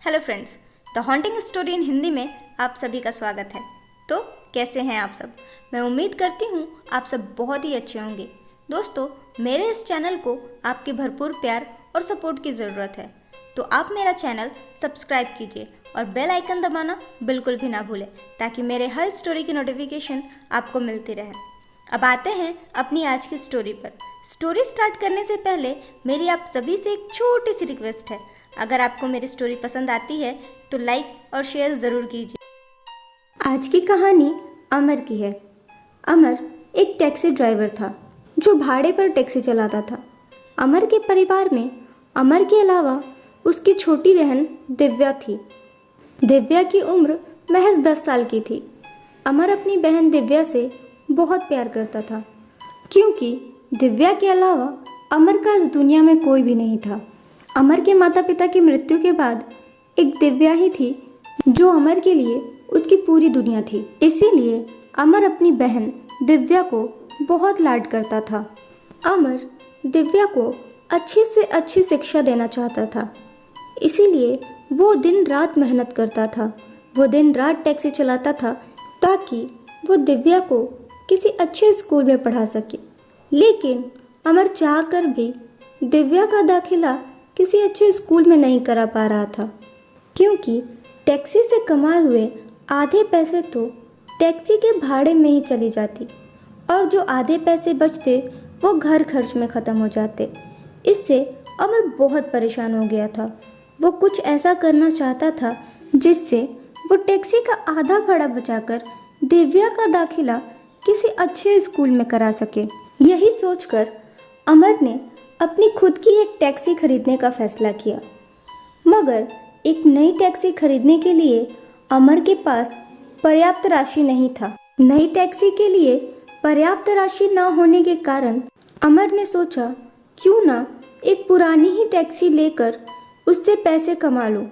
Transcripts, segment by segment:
Hello friends, the haunting story in Hindi में आप सभी का स्वागत है। तो कैसे हैं आप सब? मैं उम्मीद करती हूँ आप सब बहुत ही अच्छे होंगे। दोस्तों, मेरे इस चैनल को आपके भरपूर प्यार और सपोर्ट की ज़रूरत है, तो आप मेरा चैनल सब्सक्राइब कीजिए और बेल आइकन दबाना बिल्कुल भी ना भूलें, ताकि मेरे हर स्टोरी की नोटिफिकेशन आपको मिलती रहे। अब आते हैं अपनी आज की स्टोरी पर। स्टोरी स्टार्ट करने से पहले मेरी आप सभी से एक छोटी सी रिक्वेस्ट है। अगर आपको मेरी स्टोरी पसंद आती है तो लाइक और शेयर ज़रूर कीजिए। आज की कहानी अमर की है। अमर एक टैक्सी ड्राइवर था जो भाड़े पर टैक्सी चलाता था। अमर के परिवार में अमर के अलावा उसकी छोटी बहन दिव्या थी। दिव्या की उम्र महज 10 साल की थी। अमर अपनी बहन दिव्या से बहुत प्यार करता था, क्योंकि दिव्या के अलावा अमर का इस दुनिया में कोई भी नहीं था। अमर के माता पिता की मृत्यु के बाद एक दिव्या ही थी जो अमर के लिए उसकी पूरी दुनिया थी। इसीलिए अमर अपनी बहन दिव्या को बहुत लाड करता था। अमर दिव्या को अच्छी से अच्छी शिक्षा देना चाहता था, इसीलिए वो दिन रात मेहनत करता था। वो दिन रात टैक्सी चलाता था ताकि वो दिव्या को किसी अच्छे स्कूल में पढ़ा सके। लेकिन अमर चाहकर भी दिव्या का दाखिला किसी अच्छे स्कूल में नहीं करा पा रहा था, क्योंकि टैक्सी से कमाए हुए आधे पैसे तो टैक्सी के भाड़े में ही चली जाती और जो आधे पैसे बचते वो घर खर्च में ख़त्म हो जाते। इससे अमर बहुत परेशान हो गया था। वो कुछ ऐसा करना चाहता था जिससे वो टैक्सी का आधा भाड़ा बचाकर दिव्या का दाखिला किसी अच्छे स्कूल में करा सके। यही सोचकर अमर ने अपनी खुद की एक टैक्सी खरीदने का फैसला किया। मगर एक नई टैक्सी खरीदने के लिए अमर के पास पर्याप्त राशि नहीं था। नई टैक्सी के लिए पर्याप्त राशि न होने के कारण अमर ने सोचा, क्यों ना एक पुरानी ही टैक्सी लेकर उससे पैसे कमा लूं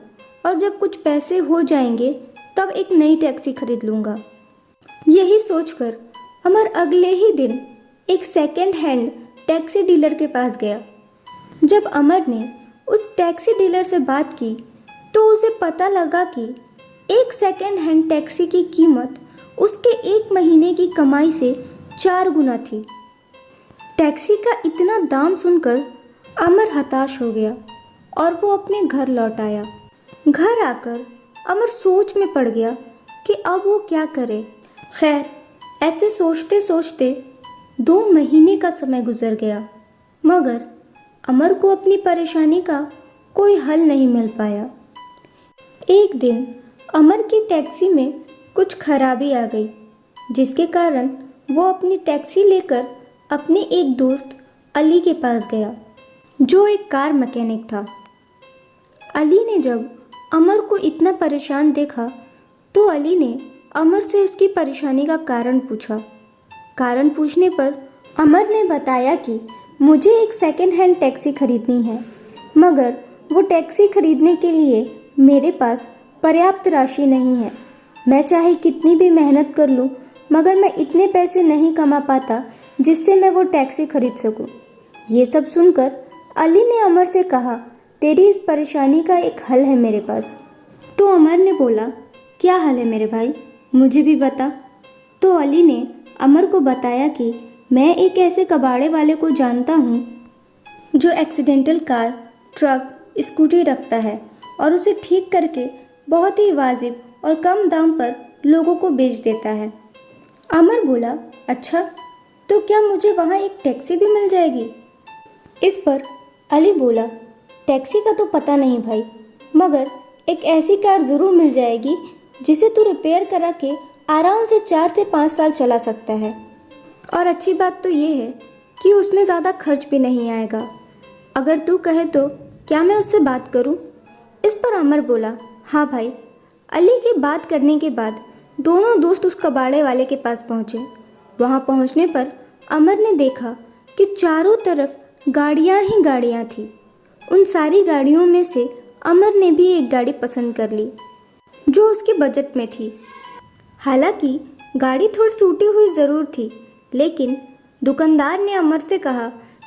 और जब कुछ पैसे हो जाएंगे तब एक नई टैक्सी खरीद लूँगा। यही सोचकर अमर अगले ही दिन एक सेकेंड हैंड टैक्सी डीलर के पास गया। जब अमर ने उस टैक्सी डीलर से बात की तो उसे पता लगा कि एक सेकेंड हैंड टैक्सी की कीमत उसके 1 महीने की कमाई से 4 गुना थी। टैक्सी का इतना दाम सुनकर अमर हताश हो गया और वो अपने घर लौट आया। घर आकर अमर सोच में पड़ गया कि अब वो क्या करे। खैर, ऐसे सोचते सोचते 2 महीने का समय गुजर गया, मगर अमर को अपनी परेशानी का कोई हल नहीं मिल पाया। एक दिन अमर की टैक्सी में कुछ खराबी आ गई, जिसके कारण वो अपनी टैक्सी लेकर अपने एक दोस्त अली के पास गया, जो एक कार मैकेनिक था। अली ने जब अमर को इतना परेशान देखा तो अली ने अमर से उसकी परेशानी का कारण पूछा। कारण पूछने पर अमर ने बताया कि मुझे एक सेकेंड हैंड टैक्सी खरीदनी है, मगर वो टैक्सी खरीदने के लिए मेरे पास पर्याप्त राशि नहीं है। मैं चाहे कितनी भी मेहनत कर लूँ, मगर मैं इतने पैसे नहीं कमा पाता जिससे मैं वो टैक्सी खरीद सकूँ। ये सब सुनकर अली ने अमर से कहा, तेरी इस परेशानी का एक हल है मेरे पास। तो अमर ने बोला, क्या हल है मेरे भाई, मुझे भी बता। तो अली ने अमर को बताया कि मैं एक ऐसे कबाड़े वाले को जानता हूँ जो एक्सीडेंटल कार, ट्रक, स्कूटी रखता है और उसे ठीक करके बहुत ही वाजिब और कम दाम पर लोगों को बेच देता है। अमर बोला, अच्छा, तो क्या मुझे वहाँ एक टैक्सी भी मिल जाएगी? इस पर अली बोला, टैक्सी का तो पता नहीं भाई, मगर एक ऐसी कार ज़रूर मिल जाएगी जिसे तू रिपेयर करा के आराम से 4 से 5 साल चला सकता है। और अच्छी बात तो ये है कि उसमें ज़्यादा खर्च भी नहीं आएगा। अगर तू कहे तो क्या मैं उससे बात करूं? इस पर अमर बोला, हाँ भाई। अली के बात करने के बाद दोनों दोस्त उस कबाड़े वाले के पास पहुँचे। वहाँ पहुँचने पर अमर ने देखा कि चारों तरफ गाड़ियाँ ही गाड़ियाँ थीं। उन सारी गाड़ियों में से अमर ने भी एक गाड़ी पसंद कर ली जो उसके बजट में थी। हालांकि गाड़ी थोड़ी टूटी हुई ज़रूर थी, लेकिन दुकानदार ने अमर से कहा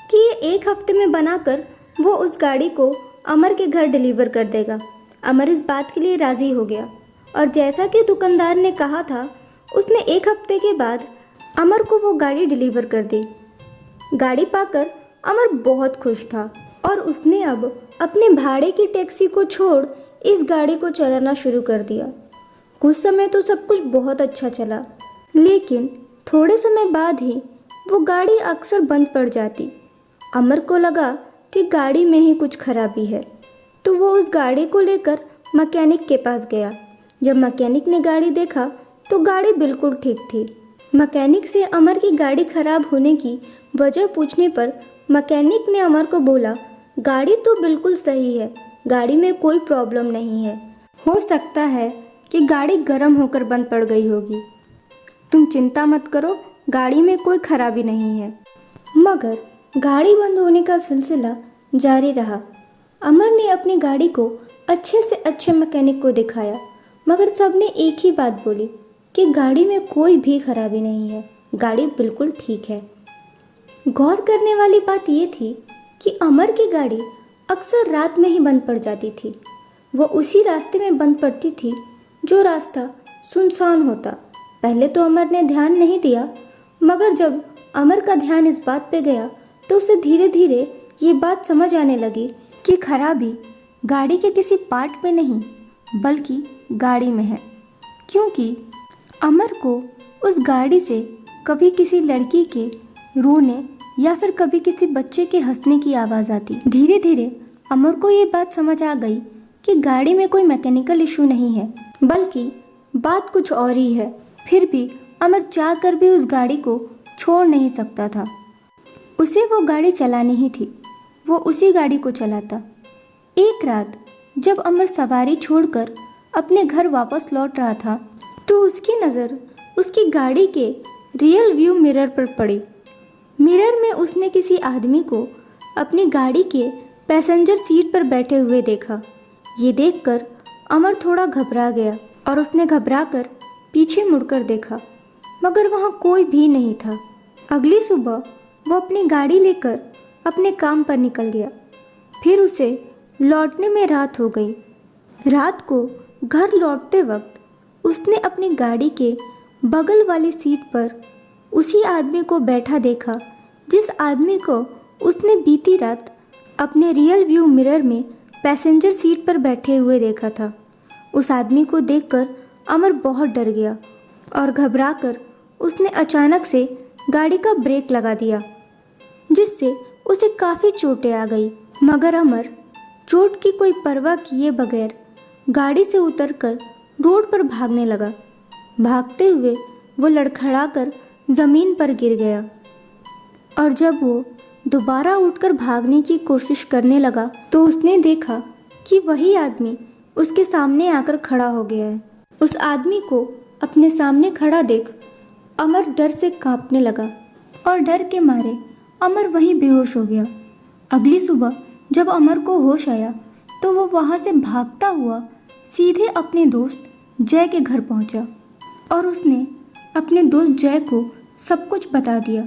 कि ये 1 हफ्ते में बनाकर वो उस गाड़ी को अमर के घर डिलीवर कर देगा। अमर इस बात के लिए राज़ी हो गया और जैसा कि दुकानदार ने कहा था, उसने 1 हफ्ते के बाद अमर को वो गाड़ी डिलीवर कर दी। गाड़ी पाकर अमर बहुत खुश था और उसने अब अपने भाड़े की टैक्सी को छोड़ इस गाड़ी को चलाना शुरू कर दिया। कुछ समय तो सब कुछ बहुत अच्छा चला, लेकिन थोड़े समय बाद ही वो गाड़ी अक्सर बंद पड़ जाती। अमर को लगा कि गाड़ी में ही कुछ खराबी है, तो वो उस गाड़ी को लेकर मैकेनिक के पास गया। जब मैकेनिक ने गाड़ी देखा तो गाड़ी बिल्कुल ठीक थी। मैकेनिक से अमर की गाड़ी खराब होने की वजह पूछने पर मैकेनिक ने अमर को बोला, गाड़ी तो बिल्कुल सही है, गाड़ी में कोई प्रॉब्लम नहीं है। हो सकता है कि गाड़ी गर्म होकर बंद पड़ गई होगी। तुम चिंता मत करो, गाड़ी में कोई खराबी नहीं है। मगर गाड़ी बंद होने का सिलसिला जारी रहा। अमर ने अपनी गाड़ी को अच्छे से अच्छे मैकेनिक को दिखाया, मगर सबने एक ही बात बोली कि गाड़ी में कोई भी खराबी नहीं है, गाड़ी बिल्कुल ठीक है। गौर करने वाली बात ये थी कि अमर की गाड़ी अक्सर रात में ही बंद पड़ जाती थी। वो उसी रास्ते में बंद पड़ती थी जो रास्ता सुनसान होता। पहले तो अमर ने ध्यान नहीं दिया, मगर जब अमर का ध्यान इस बात पे गया तो उसे धीरे धीरे ये बात समझ आने लगी कि खराबी गाड़ी के किसी पार्ट में नहीं बल्कि गाड़ी में है। क्योंकि अमर को उस गाड़ी से कभी किसी लड़की के रोने या फिर कभी किसी बच्चे के हंसने की आवाज़ आती। धीरे धीरे अमर को ये बात समझ आ गई कि गाड़ी में कोई मैकेनिकल इशू नहीं है, बल्कि बात कुछ और ही है। फिर भी अमर चाह कर भी उस गाड़ी को छोड़ नहीं सकता था। उसे वो गाड़ी चलानी ही थी, वो उसी गाड़ी को चलाता। एक रात जब अमर सवारी छोड़कर अपने घर वापस लौट रहा था तो उसकी नज़र उसकी गाड़ी के रियल व्यू मिरर पर पड़ी। मिरर में उसने किसी आदमी को अपनी गाड़ी के पैसेंजर सीट पर बैठे हुए देखा। ये देखकर अमर थोड़ा घबरा गया और उसने घबराकर पीछे मुड़कर देखा, मगर वहाँ कोई भी नहीं था। अगली सुबह वो अपनी गाड़ी लेकर अपने काम पर निकल गया। फिर उसे लौटने में रात हो गई। रात को घर लौटते वक्त उसने अपनी गाड़ी के बगल वाली सीट पर उसी आदमी को बैठा देखा जिस आदमी को उसने बीती रात अपने रियल व्यू मिरर में पैसेंजर सीट पर बैठे हुए देखा था। उस आदमी को देखकर अमर बहुत डर गया और घबराकर उसने अचानक से गाड़ी का ब्रेक लगा दिया, जिससे उसे काफ़ी चोटें आ गई। मगर अमर चोट की कोई परवाह किए बगैर गाड़ी से उतरकर रोड पर भागने लगा। भागते हुए वो लड़खड़ाकर ज़मीन पर गिर गया और जब वो दोबारा उठकर भागने की कोशिश करने लगा तो उसने देखा कि वही आदमी उसके सामने आकर खड़ा हो गया है। उस आदमी को अपने सामने खड़ा देख अमर डर से कांपने लगा और डर के मारे अमर वहीं बेहोश हो गया। अगली सुबह जब अमर को होश आया तो वो वहाँ से भागता हुआ सीधे अपने दोस्त जय के घर पहुँचा और उसने अपने दोस्त जय को सब कुछ बता दिया।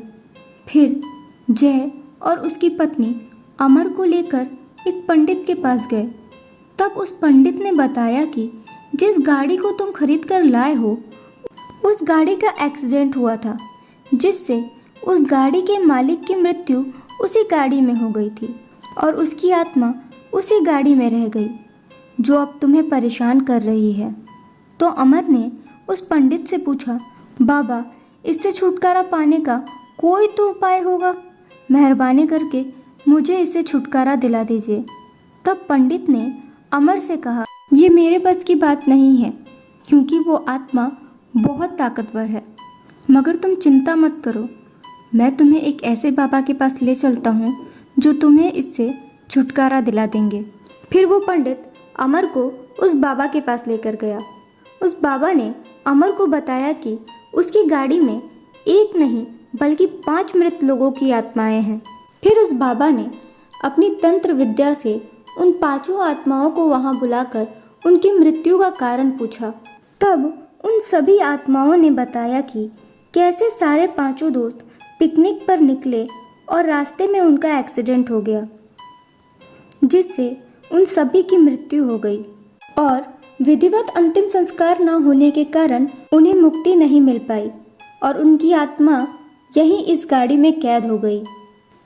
फिर जय और उसकी पत्नी अमर को लेकर एक पंडित के पास गए। तब उस पंडित ने बताया कि जिस गाड़ी को तुम खरीद कर लाए हो उस गाड़ी का एक्सीडेंट हुआ था, जिससे उस गाड़ी के मालिक की मृत्यु उसी गाड़ी में हो गई थी और उसकी आत्मा उसी गाड़ी में रह गई, जो अब तुम्हें परेशान कर रही है। तो अमर ने उस पंडित से पूछा, बाबा, इससे छुटकारा पाने का कोई तो उपाय होगा? मेहरबानी करके मुझे इससे छुटकारा दिला दीजिए। तब पंडित ने अमर से कहा, ये मेरे बस की बात नहीं है, क्योंकि वो आत्मा बहुत ताकतवर है। मगर तुम चिंता मत करो, मैं तुम्हें एक ऐसे बाबा के पास ले चलता हूँ जो तुम्हें इससे छुटकारा दिला देंगे। फिर वो पंडित अमर को उस बाबा के पास लेकर गया। उस बाबा ने अमर को बताया कि उसकी गाड़ी में एक नहीं बल्कि 5 मृत लोगों की आत्माएं हैं। फिर उस बाबा ने अपनी तंत्र विद्या से उन 5 आत्माओं को वहां बुलाकर उनकी मृत्यु का कारण पूछा। तब उन सभी आत्माओं ने बताया कि कैसे सारे 5 दोस्त पिकनिक पर निकले और रास्ते में उनका एक्सीडेंट हो गया, जिससे उन सभी की मृत्यु हो गई। और विधिवत अंतिम संस्कार न होने के कारण उन्हें मुक्ति नहीं मिल पाई और उनकी आत्मा यहीं इस गाड़ी में कैद हो गई।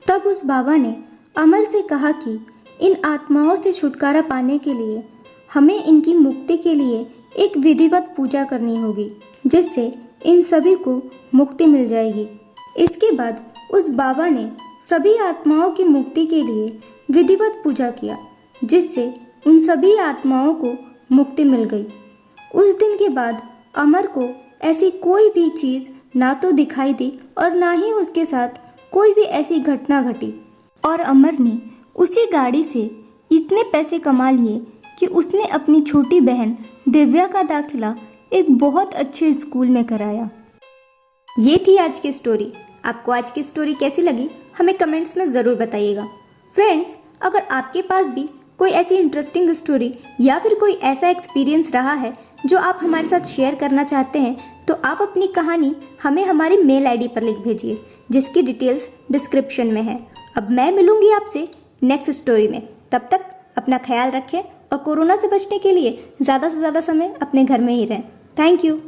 तब उस बाबा ने अमर से कहा कि इन आत्माओं से छुटकारा पाने के लिए हमें इनकी मुक्ति के लिए एक विधिवत पूजा करनी होगी, जिससे इन सभी को मुक्ति मिल जाएगी। इसके बाद उस बाबा ने सभी आत्माओं की मुक्ति के लिए विधिवत पूजा किया, जिससे उन सभी आत्माओं को मुक्ति मिल गई। उस दिन के बाद अमर को ऐसी कोई भी चीज़ ना तो दिखाई दी और ना ही उसके साथ कोई भी ऐसी घटना घटी। और अमर ने उसी गाड़ी से इतने पैसे कमा लिए कि उसने अपनी छोटी बहन दिव्या का दाखिला एक बहुत अच्छे स्कूल में कराया। ये थी आज की स्टोरी। आपको आज की स्टोरी कैसी लगी हमें कमेंट्स में ज़रूर बताइएगा। फ्रेंड्स, अगर आपके पास भी कोई ऐसी इंटरेस्टिंग स्टोरी या फिर कोई ऐसा एक्सपीरियंस रहा है जो आप हमारे साथ शेयर करना चाहते हैं, तो आप अपनी कहानी हमें हमारी मेल आईडी पर लिख भेजिए, जिसकी डिटेल्स डिस्क्रिप्शन में है। अब मैं मिलूंगी आपसे नेक्स्ट स्टोरी में। तब तक अपना ख्याल रखें और कोरोना से बचने के लिए ज़्यादा से ज़्यादा समय अपने घर में ही रहें। Thank you.